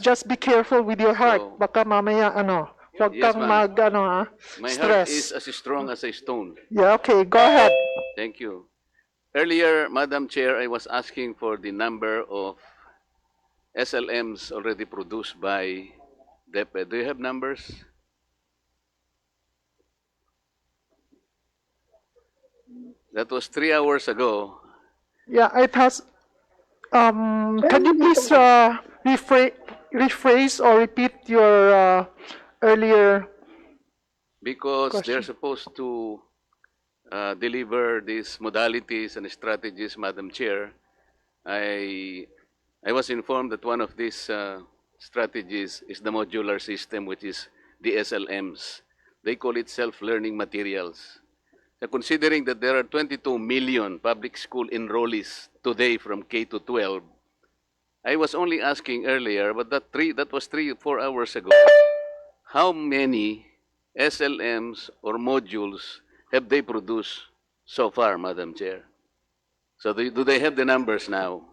Just be careful with your heart. So, Baka mamaya, huwag yes, kang ma'am. My heart is stress. as strong as a stone. Yeah, okay, go ahead. Thank you. Earlier, Madam Chair, I was asking for the number of SLMs already produced by DEPED. Do you have numbers? That was 3 hours ago. Yeah, it has, can you please rephrase or repeat your earlier Because they're question? supposed to deliver these modalities and strategies, Madam Chair. I, I was informed that one of these strategies is the modular system, which is the SLMs. They call it self-learning materials. So considering that there are 22 million public school enrollees today from K to 12, I was only asking earlier, but that was 3 or 4 hours ago. How many SLMs or modules have they produced so far, Madam Chair? So do they have the numbers now?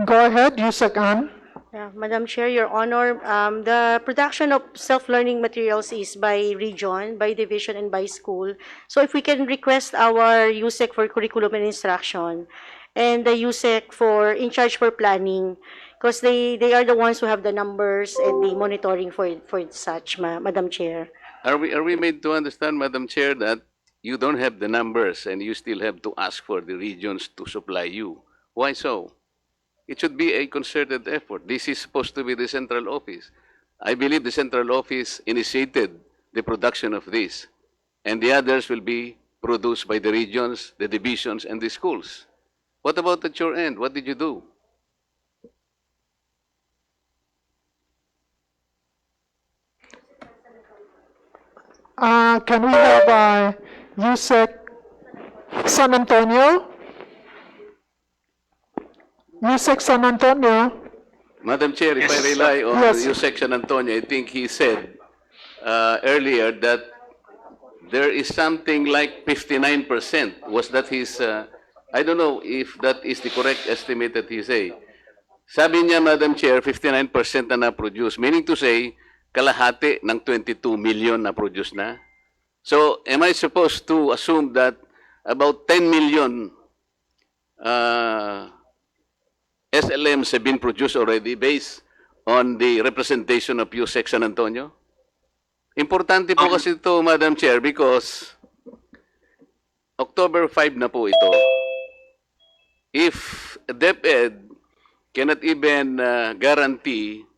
Go ahead, Usec Ann. Yeah, Madam Chair, Your Honor, the production of self-learning materials is by region, by division, and by school. So if we can request our USEC for curriculum and instruction and the USEC for in charge for planning, because they are the ones who have the numbers and the monitoring for such, Madam Chair. Are we made to understand, Madam Chair, that you don't have the numbers and you still have to ask for the regions to supply you? Why so? It should be a concerted effort. This is supposed to be the central office. I believe the central office initiated the production of this, and the others will be produced by the regions, the divisions, and the schools. What about at your end? What did you do? Can we have Usec San Antonio? Usec San Antonio? Madam Chair, if I rely on Yes. your section, Antonio, I think he said earlier that there is something like 59%. Was that his, I don't know if that is the correct estimate that he say. Sabi niya, Madam Chair, 59% na na-produce. Meaning to say, kalahati ng 22 million na-produce na. So, am I supposed to assume that about 10 million SLMs have been produced already based on the representation of USEC San Antonio? Importante po kasi ito, Madam Chair, because October 5 na po ito. If DepEd cannot even guarantee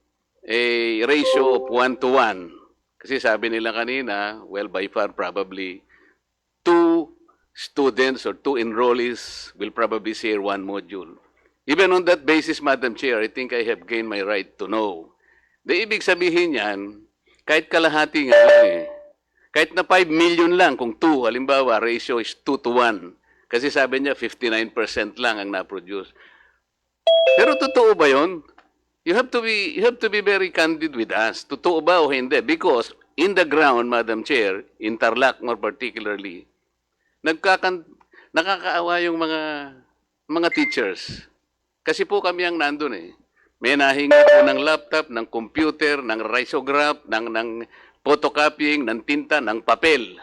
a ratio of 1-to-1, kasi sabi nila kanina, well, by far probably 2 students or 2 enrollees will probably share 1 module. Even on that basis, Madam Chair, I think I have gained my right to know. The ibig sabihin yan, kahit kalahati nga lang eh. Kahit na 5 million lang, kung 2, halimbawa, ratio is 2-to-1. Kasi sabi niya, 59% lang ang na-produce. Pero totoo ba yun? You have to be very candid with us. Totoo ba o hindi? Because in the ground, Madam Chair, in Tarlac more particularly, nakakaawa yung mga teachers. Kasi po kami ang nandun eh. May nahinga po ng laptop, ng computer, ng risograph, ng photocopying, ng tinta, ng papel.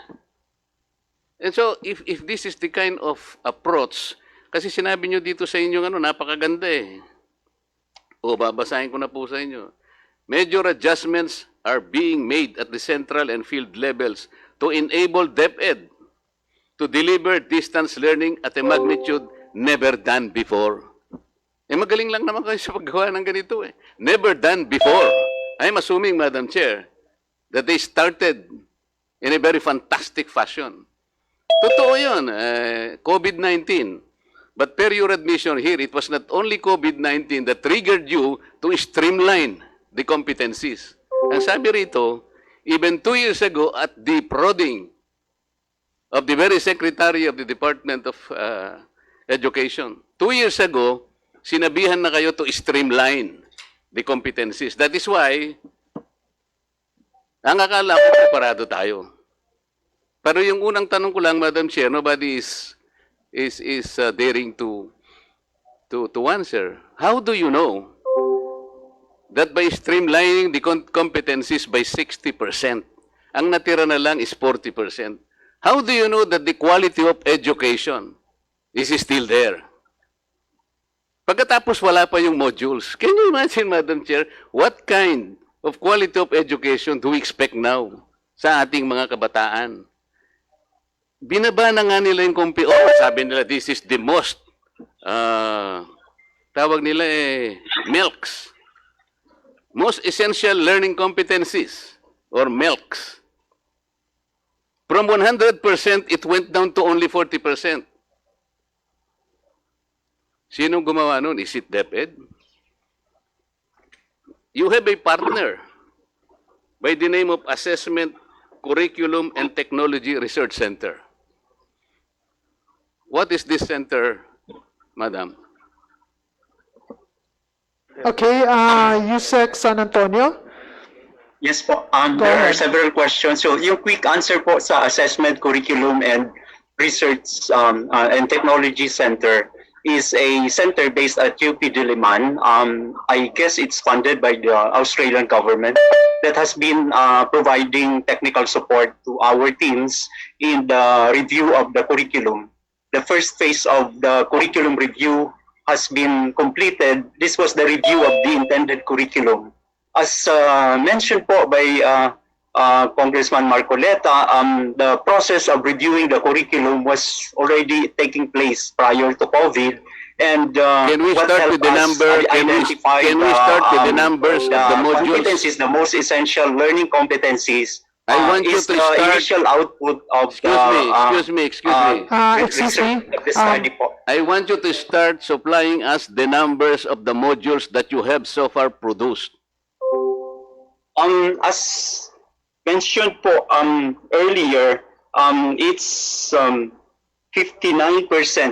And so, if this is the kind of approach, kasi sinabi nyo dito sa inyo, napakaganda eh. O, babasahin ko na po sa inyo. Major adjustments are being made at the central and field levels to enable DepEd to deliver distance learning at a magnitude never done before. Eh, magaling lang naman kayo sa paggawa ng ganito eh. Never done before. I'm assuming, Madam Chair, that they started in a very fantastic fashion. Totoo yun, COVID-19. But per your admission here, it was not only COVID-19 that triggered you to streamline the competencies. Ang sabi rito, even 2 years ago at the prodding of the very Secretary of the Department of Education, 2 years ago, sinabihan na kayo to streamline the competencies. That is why, ang akala ko preparado tayo. Pero yung unang tanong ko lang, Madam Chair, nobody is daring to answer. How do you know that by streamlining the competencies by 60%, ang natira na lang is 40%. How do you know that the quality of education is still there? Pagkatapos wala pa yung modules. Can you imagine, Madam Chair, what kind of quality of education do we expect now sa ating mga kabataan? Binaba na nga nila yung sabi nila, this is the most, tawag nila MELCs. Most essential learning competencies, or MELCs. From 100%, it went down to only 40%. Sinong gumawa nun? Is it DepEd? You have a partner by the name of Assessment, Curriculum, and Technology Research Center. What is this center, Madam? Okay, Usec San Antonio. Yes po. There are several questions. So yung quick answer po sa Assessment, Curriculum, and Research and Technology Center is a center based at UP Diliman. I guess it's funded by the Australian government that has been providing technical support to our teams in the review of the curriculum. The first phase of the curriculum review has been completed. This was the review of the intended curriculum. As mentioned po by Congressman Marcoleta, the process of reviewing the curriculum was already taking place prior to COVID. And Can we start with the number? Can we start with the numbers of the modules? Competencies, the most essential learning competencies. I want you is to the start. initial output of Excuse me. Excuse me. of the study po. I want you to start supplying us the numbers of the modules that you have so far produced. As mentioned po earlier, it's 59%.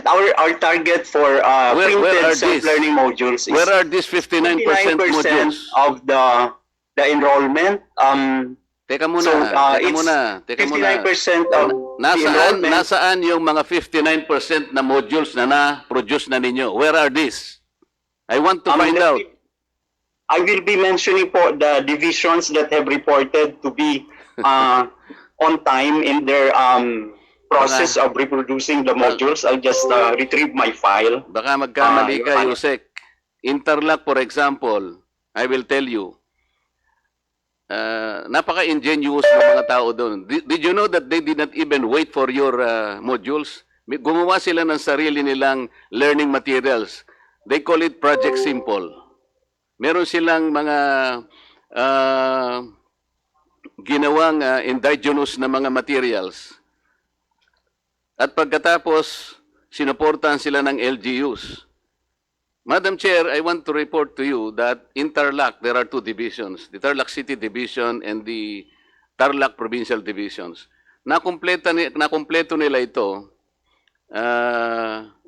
Our target for Where are printed these? self-learning modules is Where are these 59% 59% modules? of the enrollment. Teka muna, So, teka muna. 59% of the enrollment. Nasaan yung mga 59% na modules na na-produce na ninyo? Where are these? I want to find out. I will be mentioning po the divisions that have reported to be on time in their process of reproducing the modules. I'll just retrieve my file. Baka magkamali ka, Your Honor. Usec. Interlock, for example, I will tell you, napaka-ingenious ng mga tao doon. Did you know that they did not even wait for your modules? Gumawa sila ng sarili nilang learning materials. They call it Project Simple. Meron silang mga ginawang indigenous na mga materials. At pagkatapos, sinuportahan sila ng LGUs. Madam Chair, I want to report to you that in Tarlac, there are two divisions, the Tarlac City Division and the Tarlac Provincial Divisions. Nakumpleto nila ito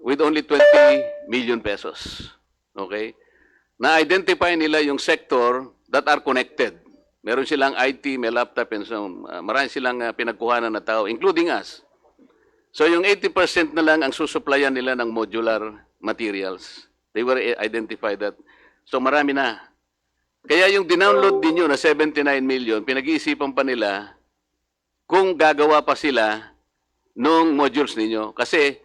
with only 20 million pesos. Okay? Na-identify nila yung sector that are connected. Meron silang IT, may laptop, and so marami silang pinagkuhanan na tao, including us. So yung 80% na lang ang susuplayan nila ng modular materials. They were identified that. So marami na. Kaya yung dinownload din nyo na 79 million, pinag-iisipan pa nila kung gagawa pa sila nung modules ninyo. Kasi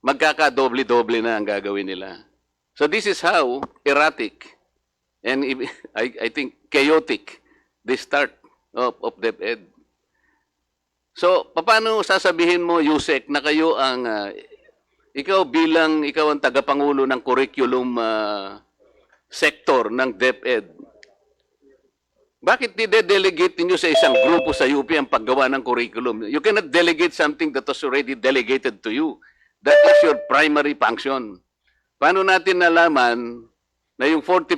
magkakadoble-doble na ang gagawin nila. So this is how erratic and I think chaotic the start of DepEd. So paano sasabihin mo, Usec, na kayo ang ikaw ang tagapangulo ng curriculum sector ng DepEd? Bakit de-delegate niyo sa isang grupo sa UP ang paggawa ng curriculum? You cannot delegate something that was already delegated to you. That is your primary function. Paano natin nalaman na yung 40%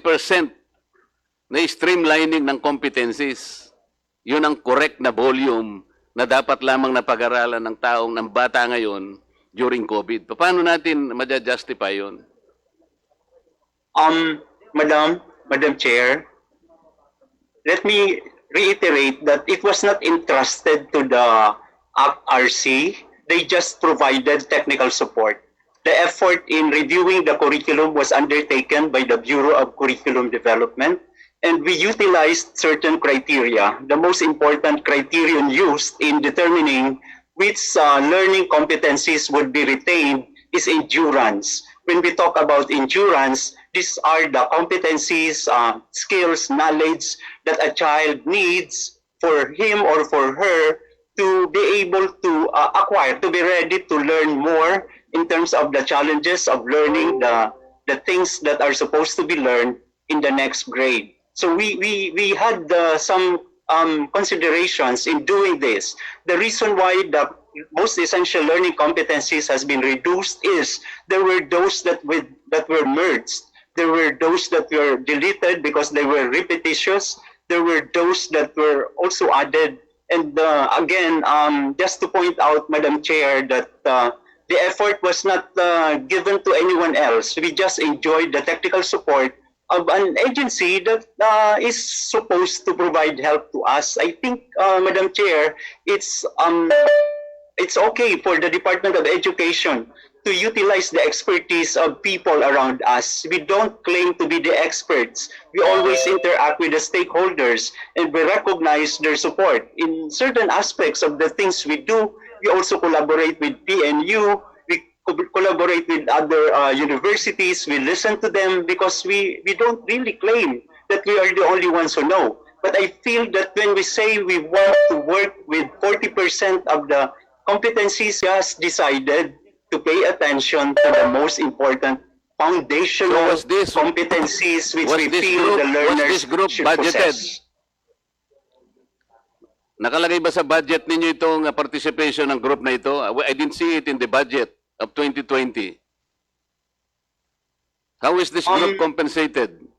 na streamlining ng competencies, yun ang correct na volume na dapat lamang napag-aralan ng taong, ng bata ngayon during COVID? Paano natin ma-justify yun? Madam Chair, let me reiterate that it was not entrusted to the RC. They just provided technical support. The effort in reviewing the curriculum was undertaken by the Bureau of Curriculum Development and we utilized certain criteria. The most important criterion used in determining which learning competencies would be retained is endurance. When we talk about endurance, these are the competencies, skills, knowledge that a child needs for him or for her to be able to acquire, to be ready to learn more in terms of the challenges of learning the things that are supposed to be learned in the next grade. So we had some considerations in doing this. The reason why the most essential learning competencies has been reduced is there were those that were merged. There were those that were deleted because they were repetitious. There were those that were also added. And again, just to point out, Madam Chair, that the effort was not given to anyone else. We just enjoyed the technical support of an agency that is supposed to provide help to us. I think, Madam Chair, it's okay for the Department of Education to utilize the expertise of people around us. We don't claim to be the experts. We always interact with the stakeholders and we recognize their support. In certain aspects of the things we do, we also collaborate with PNU, we collaborate with other universities, we listen to them because we don't really claim that we are the only ones who know. But I feel that when we say we want to work with 40% of the competencies, just decided to pay attention to the most important foundational competencies which we feel the learners should possess. Nakalagay ba sa budget ninyo itong participation ng group na ito? I didn't see it in the budget of 2020. How is this group compensated?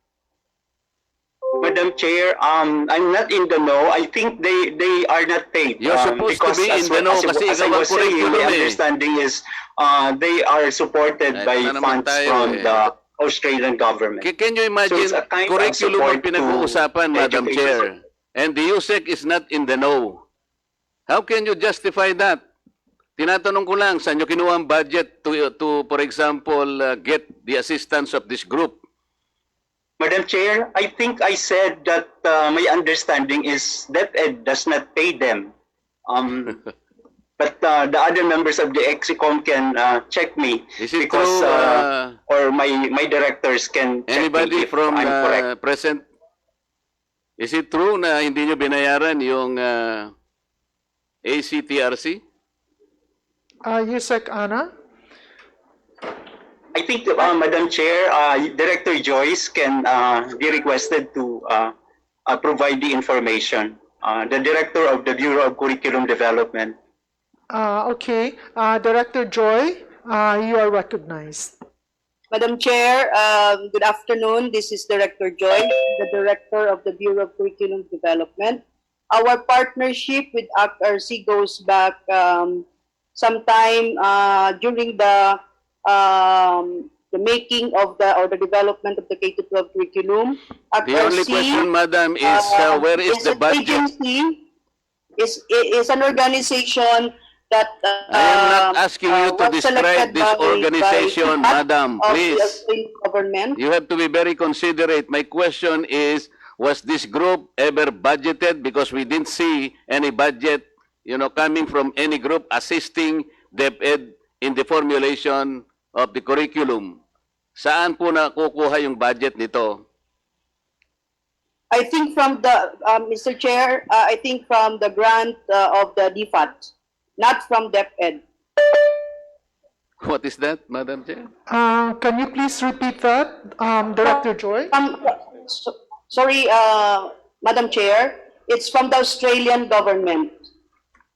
Madam Chair, I'm not in the know. I think they are not paid. You're supposed to be in the know kasi as I ikaw ang was saying, curriculum the understanding is they are supported by funds from the Australian government. Can you imagine, So it's a kind of curriculum ang support pinag-uusapan, to Madam education. Chair, and the Usec is not in the know. How can you justify that? Tinatanong ko lang, saan nyo kinuha ang budget to for example, get the assistance of this group? Madam Chair, I think I said that my understanding is DEPED does not pay them. But the other members of the EXICOM can check me Is it because true, or my directors can check anybody me if from I'm correct. present? Is it true na hindi nyo binayaran yung ACTRC? Usec Ana? I think, Madam Chair, Director Joyce can be requested to provide the information. The Director of the Bureau of Curriculum Development. Okay. Director Joy, you are recognized. Madam Chair, good afternoon. This is Director Joy, the Director of the Bureau of Curriculum Development. Our partnership with ACRC goes back sometime during the making of the development of the K-12 curriculum. The only question, Madam, is where is the budget? Agency, is an organization that I am not asking you to was describe selected this organization, by Madam, of the please. Australian government. You have to be very considerate. My question is, was this group ever budgeted? Because we didn't see any budget, coming from any group assisting DepEd in the formulation of the curriculum. Saan po nakukuha yung budget nito? I think from the, Mr. Chair, I think from the grant of the DFAT, not from DepEd. What is that, Madam Chair? Can you please repeat that, Director Joy? Sorry, Madam Chair, it's from the Australian government.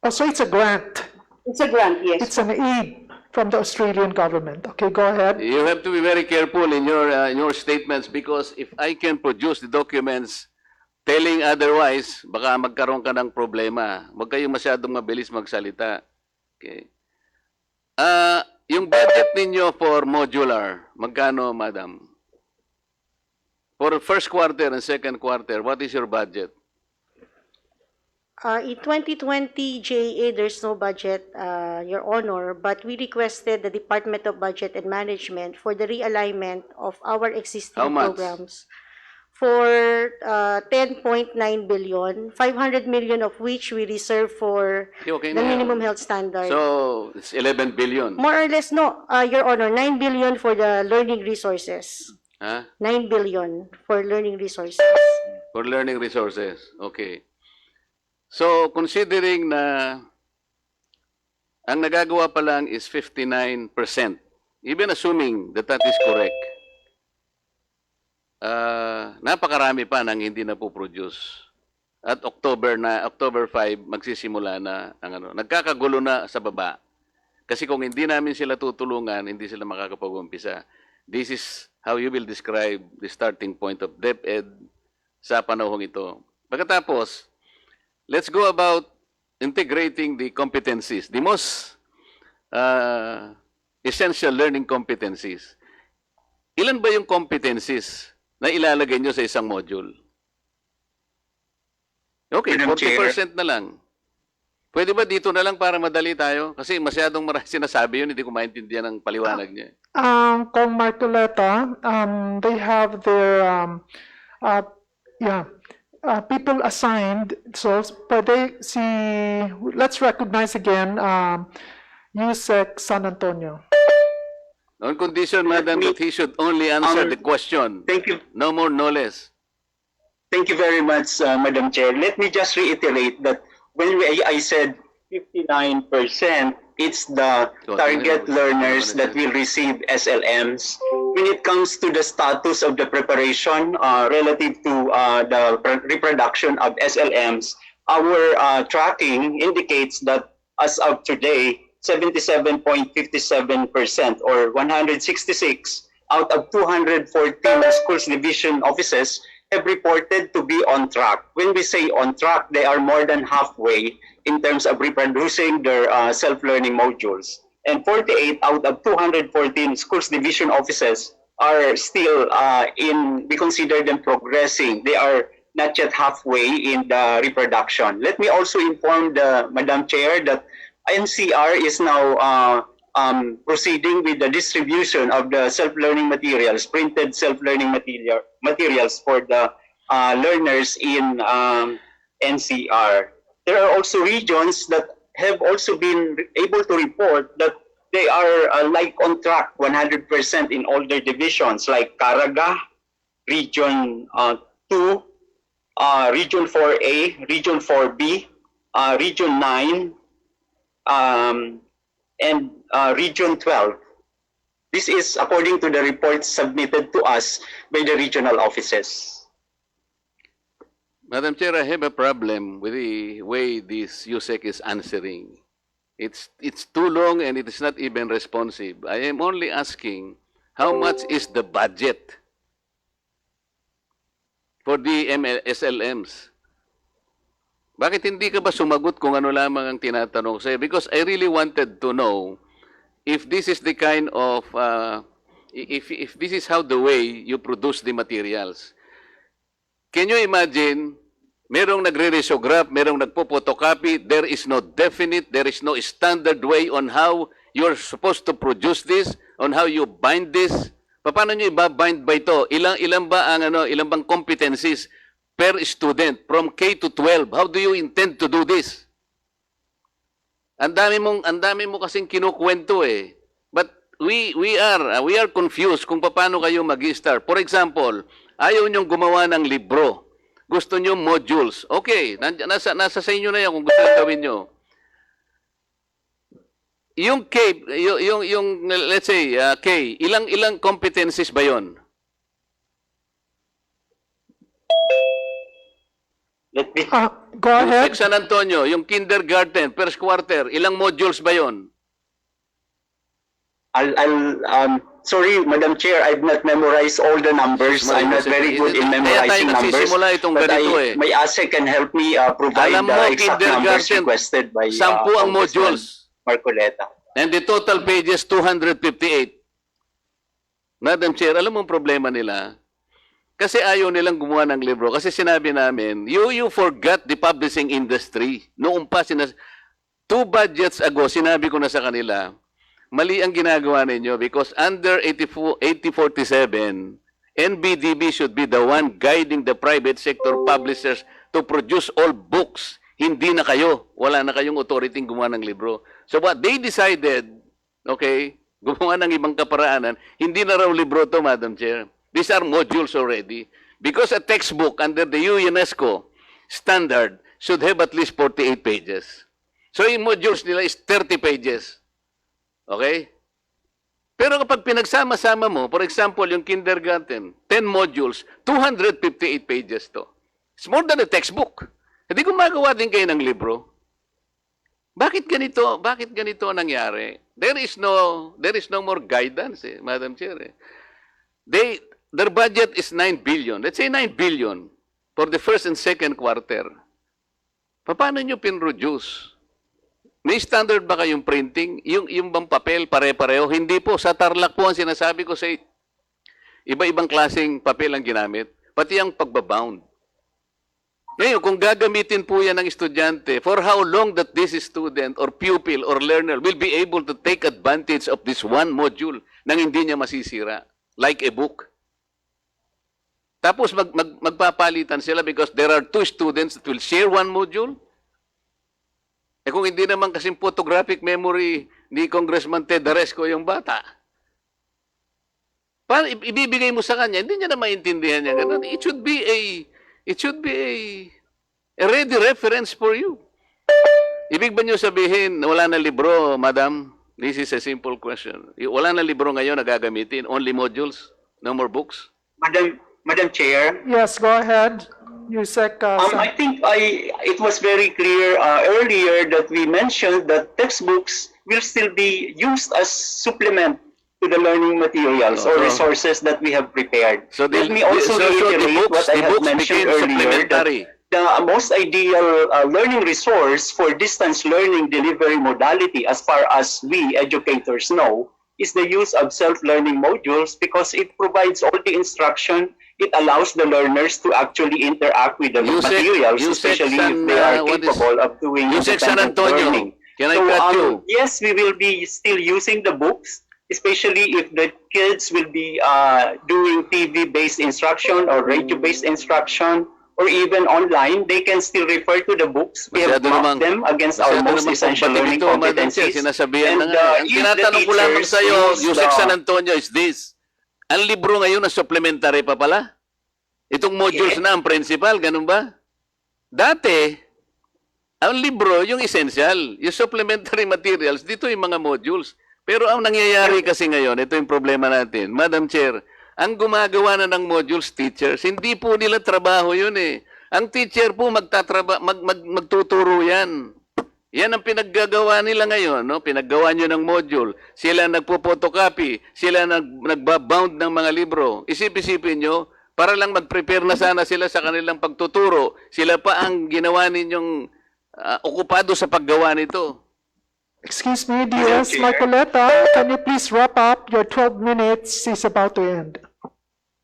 Oh, so it's a grant. It's a grant, yes. It's an aid from the Australian government. Okay, go ahead. You have to be very careful in your statements because if I can produce the documents telling otherwise, baka magkaroon ka ng problema. Huwag kayong masyadong mabilis magsalita. Okay. Yung budget ninyo for modular, magkano, Madam? For first quarter and second quarter, what is your budget? In 2020 GAA, there's no budget, Your Honor, but we requested the Department of Budget and Management for the realignment of our existing How much? programs for 10.9 billion, 500 million of which we reserve for Okay the na yun. minimum health standard. So, it's 11 billion. More or less, no, Your Honor, 9 billion for the learning resources. Ha? 9 billion for learning resources. For learning resources. Okay. So, considering na ang nagagawa pa lang is 59%, even assuming that that is correct, napakarami pa nang hindi na po-produce. At October 5, magsisimula na ang ano. Nagkakagulo na sa baba. Kasi kung hindi namin sila tutulungan, hindi sila makakapag-umpisa. This is how you will describe the starting point of DepEd sa panahong ito. Pagkatapos, let's go about integrating the competencies, the most essential learning competencies. Ilan ba yung competencies na ilalagay nyo sa isang module? Okay, Madam 40% na lang. Pwede ba dito na lang para madali tayo? Kasi masyadong marami sinasabi yun, hindi ko maintindihan ang paliwanag niya. Kong Marcoleta, they have their people assigned. So pwede si let's recognize again Usec San Antonio. On condition, madam, that he should only answer the question. Thank you. No more, no less. Thank you very much, Madam Chair. Let me just reiterate that when I said 59%, it's the target learners that will receive SLMs. When it comes to the status of the preparation relative to the reproduction of SLMs, our tracking indicates that as of today, 77.57% or 166 out of 214 schools division offices have reported to be on track. When we say on track, they are more than halfway in terms of reproducing their self-learning modules. And 48 out of 214 schools division offices are still we consider them progressing. They are not yet halfway in the reproduction. Let me also inform the Madam Chair that NCR is now proceeding with the distribution of the self-learning materials, printed self-learning materials for the learners in NCR. There are also regions that have also been able to report that they are like on track 100% in all their divisions, like Caraga, Region 2, Region 4A, Region 4B, Region 9, and Region 12. This is according to the reports submitted to us by the regional offices. Madam Chair, I have a problem with the way this Usec is answering. It's too long and it is not even responsive. I am only asking how much is the budget for the SLMs? Bakit hindi ka ba sumagot kung ano lamang ang tinatanong sa'yo? Because I really wanted to know if this is the kind of, if this is how the way you produce the materials. Can you imagine, merong nagre-risograph, merong nagpo-photocopy, there is no definite, there is no standard way on how you're supposed to produce this, on how you bind this. Paano nyo iba-bind ba ito? Ilang ba ang ilang bang competencies per student from K to 12? How do you intend to do this? Ang dami mo kasing kinukwento eh. But we are confused kung paano kayo mag-start. For example, ayaw nyong gumawa ng libro. Gusto nyo modules. Okay, nasa sa inyo na yan kung gusto nyo gawin nyo. Yung K, yung let's say K, ilang competencies ba 'yon? Let me Go ahead. Usec San Antonio, yung kindergarten, first quarter, ilang modules ba 'yon? Sorry, Madam Chair, I've not memorized all the numbers. I'm not very good in memorizing numbers. Nagsisimula itong But ganito eh. my ASEC can help me provide Alam mo, the exact numbers kindergarten, requested by 10 ang Congressman modules. Marcoleta. And the total pages, 258. Madam Chair, alam mo ang problema nila? Kasi ayaw nilang gumawa ng libro. Kasi sinabi namin, you forgot the publishing industry. Noong pa, 2 budgets ago, sinabi ko na sa kanila, mali ang ginagawa ninyo because under 8047, NBDB should be the one guiding the private sector publishers to produce all books. Hindi na kayo. Wala na kayong authority gumawa ng libro. So what they decided, okay, gumawa ng ibang kaparaanan, hindi na raw libro to, Madam Chair. These are modules already. Because a textbook under the UNESCO standard should have at least 48 pages. So yung modules nila is 30 pages. Okay? Pero kapag pinagsama-sama mo, for example, yung kindergarten, 10 modules, 258 pages to. It's more than a textbook. Hindi gumagawa din kayo ng libro. Bakit ganito? Bakit ganito nangyari? There is no more guidance, Madam Chair. Their budget is 9 billion. Let's say 9 billion for the first and second quarter. Paano nyo pinroduce? May standard ba kayong printing? Yung bang papel, pare-pareho? Hindi po. Sa Tarlac po ang sinasabi ko sa iba-ibang klaseng papel ang ginamit. Pati ang pagbabound. Ngayon, kung gagamitin po yan ng estudyante, for how long that this student or pupil or learner will be able to take advantage of this one module nang hindi niya masisira, like a book. Tapos magpapalitan sila because there are 2 students that will share one module. Eh kung hindi naman kasing photographic memory ni Congressman Ted Daresco yung bata, paano ibibigay mo sa kanya? Hindi niya na maintindihan niya ganun. It should be a ready reference for you. Ibig ba niyo sabihin wala na libro, Madam? This is a simple question. Wala na libro ngayon na gagamitin? Only modules? No more books? Madam Chair. Yes, go ahead. Usec. I think it was very clear earlier that we mentioned that textbooks will still be used as supplement to the learning materials or resources that we have prepared. So let me also reiterate what I have mentioned earlier, that the most ideal learning resource for distance learning delivery modality, as far as we educators know, is the use of self-learning modules because it provides all the instruction. It allows the learners to actually interact with the materials, especially if they are capable of doing independent learning. Can I cut you? Yes, we will be still using the books, especially if the kids will be doing TV-based instruction or radio-based instruction, or even online. They can still refer to the books. We have mapped them against our most essential learning competencies. Sinasabihan na nga. Ang tinatanong ko lamang sa iyo, Usec San Antonio, is this. Ang libro ngayon na supplementary pa pala. Itong modules na ang principal, ganun ba? Dati, ang libro, yung essential, yung supplementary materials, dito yung mga modules. Pero ang nangyayari kasi ngayon, ito yung problema natin. Madam Chair, ang gumagawa na ng modules, teachers, hindi po nila trabaho yun eh. Ang teacher po magtuturo yan. Yan ang pinaggagawa nila ngayon, no? Pinaggawa nyo ng module. Sila nagpo-photocopy, sila nagbabound ng mga libro. Isip-isipin nyo, para lang mag-prepare na sana sila sa kanilang pagtuturo. Sila pa ang ginawa ninyong okupado sa paggawa nito. Excuse me, DS Marcoleta, can you please wrap up? Your 12 minutes is about to end.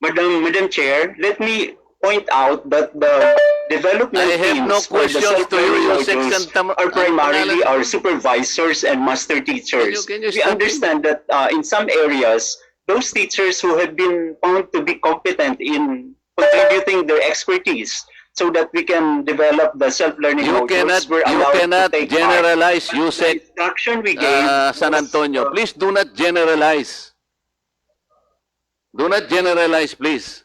Madam Chair, let me point out that the development teams for the self-learning modules are primarily our supervisors and master teachers. We understand that in some areas, those teachers who have been found to be competent in contributing their expertise so that we can develop the self-learning modules, we're allowed to take generalize part. Usec The instruction we gave San Antonio. Please do not generalize. Do not generalize, please.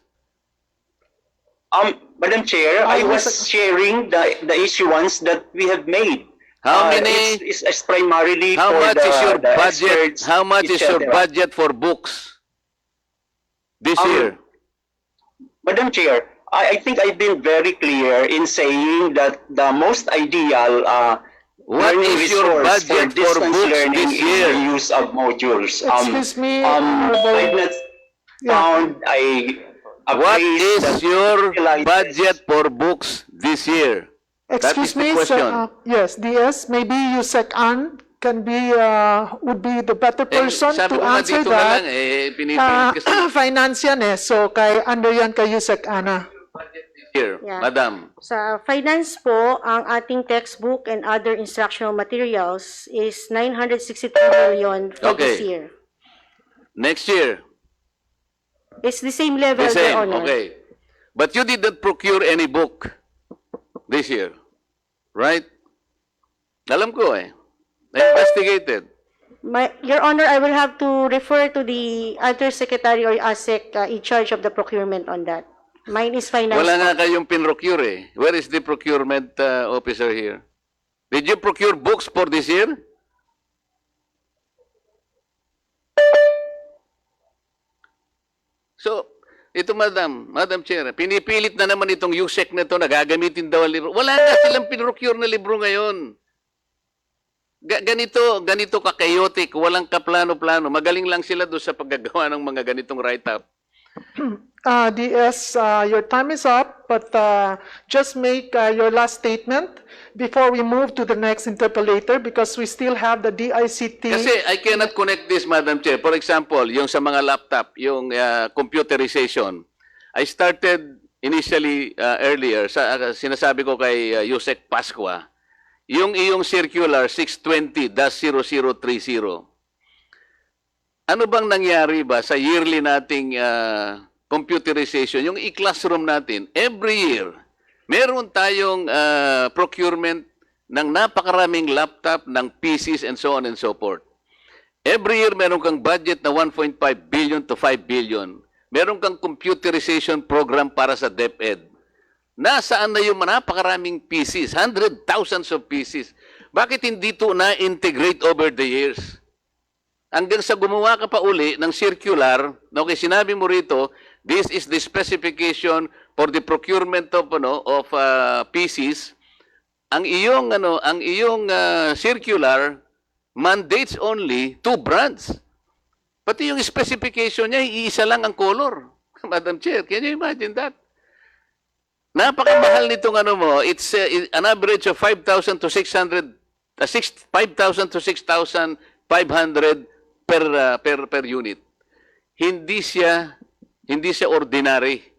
Madam Chair, I was sharing the issuance that we have made. How many? It's primarily How for much is your the budget? experts, How much is your etc. budget for books this year? Madam Chair, I think I've been very clear in saying that the most ideal What learning is your resource budget for distance books learning this is the year? use of modules. Excuse me, I've not found a What place is that your utilizes- budget for books this year? That is excuse the me, question. yes, DS, maybe Usec An would be the better person Sabi to ko nga answer dito na lang, that. pinipilit kasi Finance yan eh, so under yan kay Usec Ana. here. Yeah. Madam, Sa finance po, ang ating textbook and other instructional materials is 963 million for this Okay. year. next year, It's the same level, The Your same, Honor. okay. But you didn't procure any book this year, right? Alam ko eh. I investigated. Your Honor, I will have to refer to the Undersecretary or Usec in charge of the procurement on that. Mine is finance. Wala nga kayong pinrocure eh. Where is the procurement officer here? Did you procure books for this year? So, ito Madam Chair, pinipilit na naman itong Usec na ito na gagamitin daw ang libro. Wala nga silang pinrocure na libro ngayon. Ganito ka-chaotic, walang kaplano-plano. Magaling lang sila doon sa paggagawa ng mga ganitong write-up. DS, your time is up, but just make your last statement before we move to the next interpolator because we still have the DICT. Kasi I cannot connect this, Madam Chair. For example, yung sa mga laptop, yung computerization. I started initially earlier, sinasabi ko kay Usec Pascua, yung iyong circular 620-0030. Ano bang nangyari ba sa yearly nating computerization, yung e-classroom natin, every year, meron tayong procurement ng napakaraming laptop, ng PCs, and so on and so forth. Every year, meron kang budget na 1.5 billion to 5 billion. Meron kang computerization program para sa DepEd. Nasaan na yung napakaraming PCs? Thousands of PCs. Bakit hindi ito na-integrate over the years? Hanggang sa gumawa ka pa uli ng circular, okay, sinabi mo rito, this is the specification for the procurement of PCs. Ang iyong circular mandates only 2 brands. Pati yung specification niya, iisa lang ang color. Madam Chair, can you imagine that? Napakamahal nitong it's an average of 5,000 to 6,500 per unit. Hindi siya ordinary.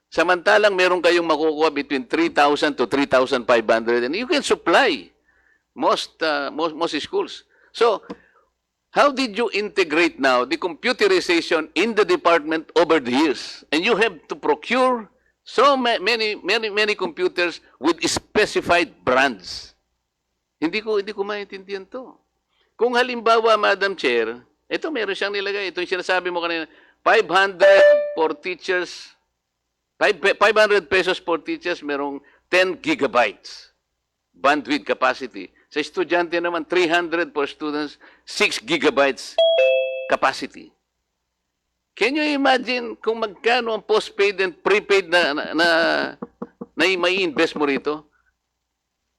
Samantalang meron kayong makukuha between 3,000 to 3,500 and you can supply most schools. So, how did you integrate now the computerization in the department over the years? And you have to procure so many computers with specified brands. Hindi ko maintindihan to. Kung halimbawa, Madam Chair, ito meron siyang nilagay. Ito yung sinasabi mo kanina, 500 for teachers, 500 pesos for teachers, merong 10 gigabytes bandwidth capacity. Sa estudyante naman, 300 for students, 6 gigabytes capacity. Can you imagine kung magkano ang postpaid and prepaid na may invest mo rito?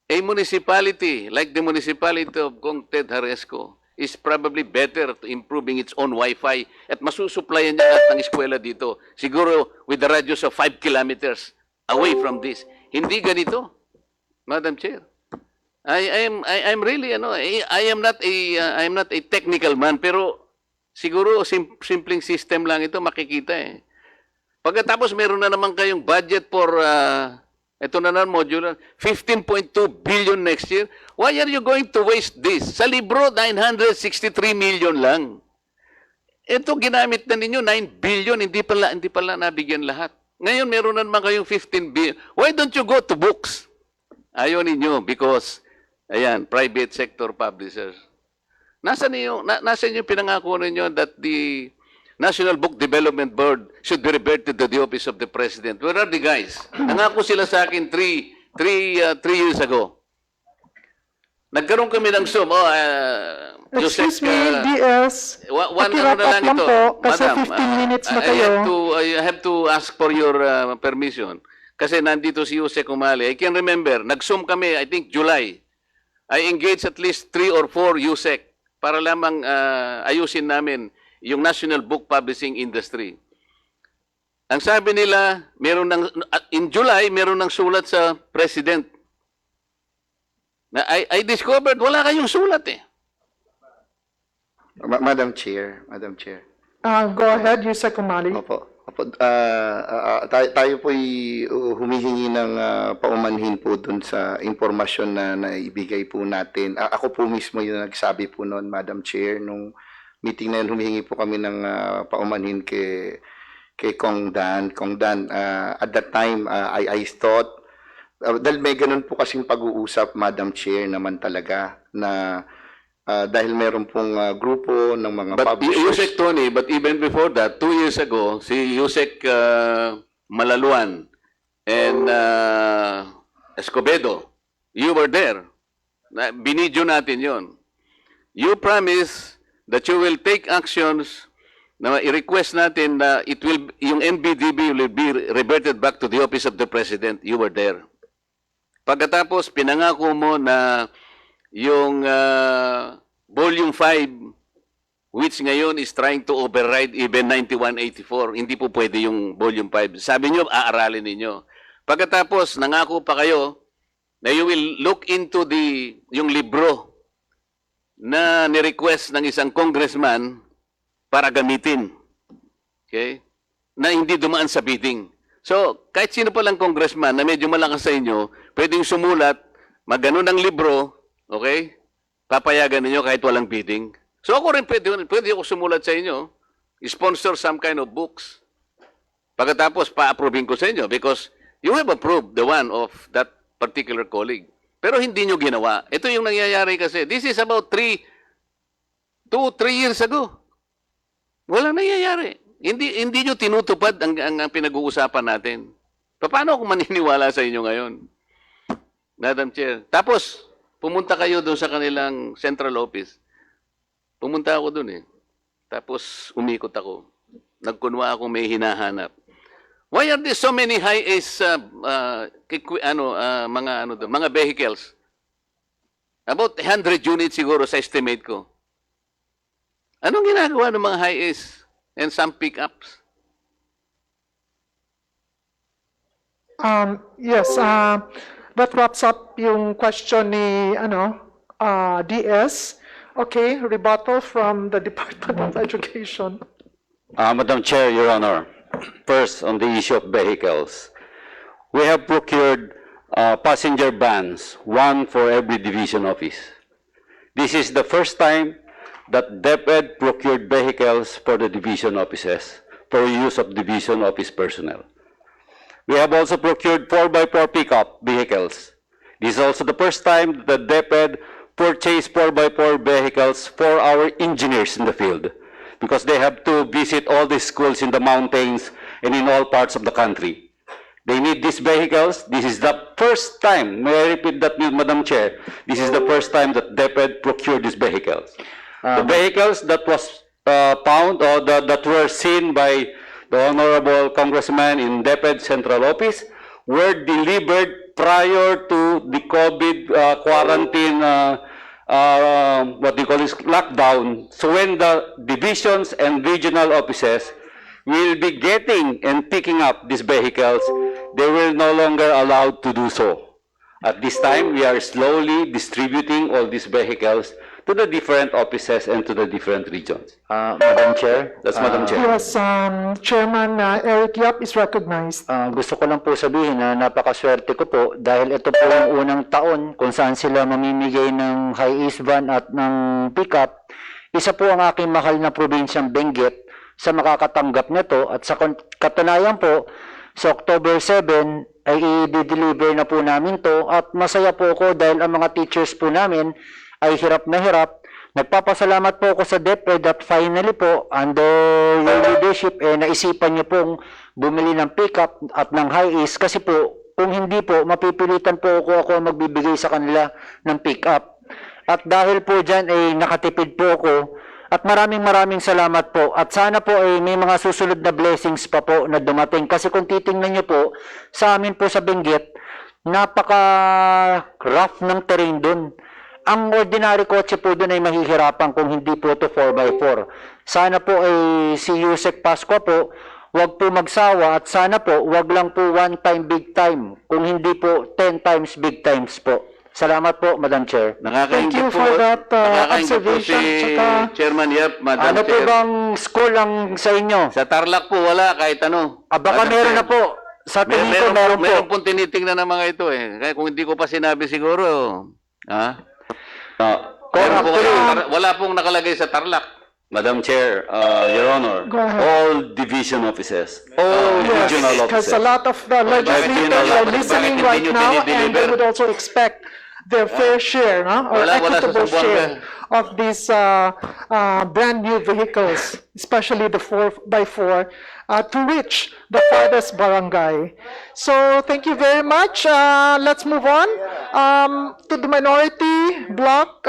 A municipality like the municipality of Cong Ted Haresco is probably better to improving its own Wi-Fi at masusuplayan niya lahat ng eskwela dito. Siguro with the radius of 5 kilometers away from this. Hindi ganito, Madam Chair. I'm really I am not a technical man pero siguro simpleng system lang ito makikita eh. Pagkatapos meron na naman kayong budget for ito na naman modular 15.2 billion next year. Why are you going to waste this? Sa libro 963 million lang. Ito ginamit na ninyo 9 billion hindi pala nabigyan lahat. Ngayon meron na naman kayong 15 billion. Why don't you go to books? Ayaw ninyo because ayan, private sector publishers. Nasaan yung pinangako ninyo that the National Book Development Board should be reverted to the office of the President? Where are the guys? Nangako sila sa akin 3 years ago. Nagkaroon kami ng Zoom. Excuse me, DS. One na lang ito. Po, kasi Madam, 15 minutes na kayo. I have to ask for your permission. Kasi nandito si Usec umali. I can remember, nag-Zoom kami, I think July. I engaged at least 3 or 4 Usec para lamang ayusin namin yung national book publishing industry. Ang sabi nila, in July, meron ng sulat sa President. Na I discovered, wala kayong sulat eh. Madam Chair. Go ahead, Usec Umali. Opo. Tayo po'y humihingi ng paumanhin po dun sa impormasyon na naibigay po natin. Ako po mismo yung nagsabi po noon, Madam Chair, nung meeting na yun, humihingi po kami ng paumanhin kay kay Kong Dan. Kong Dan, at that time, I thought, dahil may ganun po kasing pag-uusap, Madam Chair, naman talaga, na dahil meron pong grupo ng mga But publishers. Usec, Tony, but even before that, 2 years ago, si Usec Malaluan and Escobedo, you were there. Binidyo natin yon. You promise that you will take actions na i-request natin na yung NBDB will be reverted back to the office of the President. You were there. Pagkatapos, pinangako mo na yung Volume 5, which ngayon is trying to override even 9184, hindi po pwede yung Volume 5. Sabi nyo, aaralin ninyo. Pagkatapos, nangako pa kayo na you will look into yung libro na ni-request ng isang congressman para gamitin. Okay? Na hindi dumaan sa bidding. So, kahit sino palang congressman na medyo malakas sa inyo, pwedeng sumulat, magano ng libro, okay? Papayagan ninyo kahit walang bidding. So, ako rin pwede ako sumulat sa inyo, sponsor some kind of books. Pagkatapos, pa-approving ko sa inyo because you have approved the one of that particular colleague. Pero hindi nyo ginawa. Ito yung nangyayari kasi. This is about 2-3 years ago. Walang nangyayari. Hindi nyo tinutupad ang pinag-uusapan natin. Paano ako maniniwala sa inyo ngayon? Madam Chair. Tapos, pumunta kayo doon sa kanilang central office. Pumunta ako doon eh. Tapos, umikot ako. Nagkunwa ako may hinahanap. Why are there so many high-ace mga vehicles? About 100 units siguro sa estimate ko. Anong ginagawa ng mga high-ace and some pickups? Yes, that wraps up yung question ni DS. Okay, rebuttal from the Department of Education. Madam Chair, Your Honor, first on the issue of vehicles, we have procured passenger vans, one for every division office. This is the first time that DEPED procured vehicles for the division offices for use of division office personnel. We have also procured 4x4 pickup vehicles. This is also the first time that DEPED purchased 4x4 vehicles for our engineers in the field because they have to visit all the schools in the mountains and in all parts of the country. They need these vehicles. This is the first time, may I repeat that, Madam Chair, this is the first time that DEPED procured these vehicles. The vehicles that was found or that were seen by the Honorable Congressman in DEPED Central Office were delivered prior to the COVID quarantine, what they call is lockdown. So when the divisions and regional offices will be getting and picking up these vehicles, they will no longer allowed to do so. At this time, we are slowly distributing all these vehicles to the different offices and to the different regions. Madam Chair? That's Madam Chair. Yes, Chairman Eric Yap is recognized. Gusto ko lang po sabihin na napakaswerte ko po dahil ito po yung unang taon kung saan sila mamimigay ng high-ease van at ng pickup. Isa po ang aking mahal na probinsyang Benguet sa makakatanggap nito at sa katunayan po, sa October 7 ay i-deliver na po namin to at masaya po ako dahil ang mga teachers po namin ay hirap na hirap. Nagpapasalamat po ako sa DEPED at finally po, under your leadership, naisipan niyo pong bumili ng pickup at ng high-ease kasi po, kung hindi po, mapipilitan po ako magbibigay sa kanila ng pickup. At dahil po dyan, nakatipid po ako at maraming salamat po. At sana po may mga susunod na blessings pa po na dumating. Kasi kung titingnan niyo po, sa amin po sa Benguet, napaka-rough ng terrain doon. Ang ordinary kotse po doon ay mahihirapan kung hindi po ito 4x4. Sana po si Usec Pasqua po, wag po magsawa at sana po, wag lang po one time big time. Kung hindi po 10 times big times po. Salamat po, Madam Chair. Thank you for that observation. Tsaka, Chairman Yap, Madam Ano po Chair. bang school ang sa inyo? Sa Tarlac po, wala kahit ano. Baka Madam meron Chair. na po. Sa tingin ko meron po. Meron pong tinitingnan ng mga ito eh. Kaya kung hindi ko pa sinabi siguro, ha? Meron po actually, wala pong nakalagay sa Tarlac. Madam Chair, Your Honor, Go ahead. all division offices, all regional Because a offices. lot of the legislators are listening right now, and they would also expect their fair share, no? Or Wala equitable sa share of these brand new vehicles, especially the 4x4, to reach the farthest barangay. So thank you very much. Let's move on to the minority block.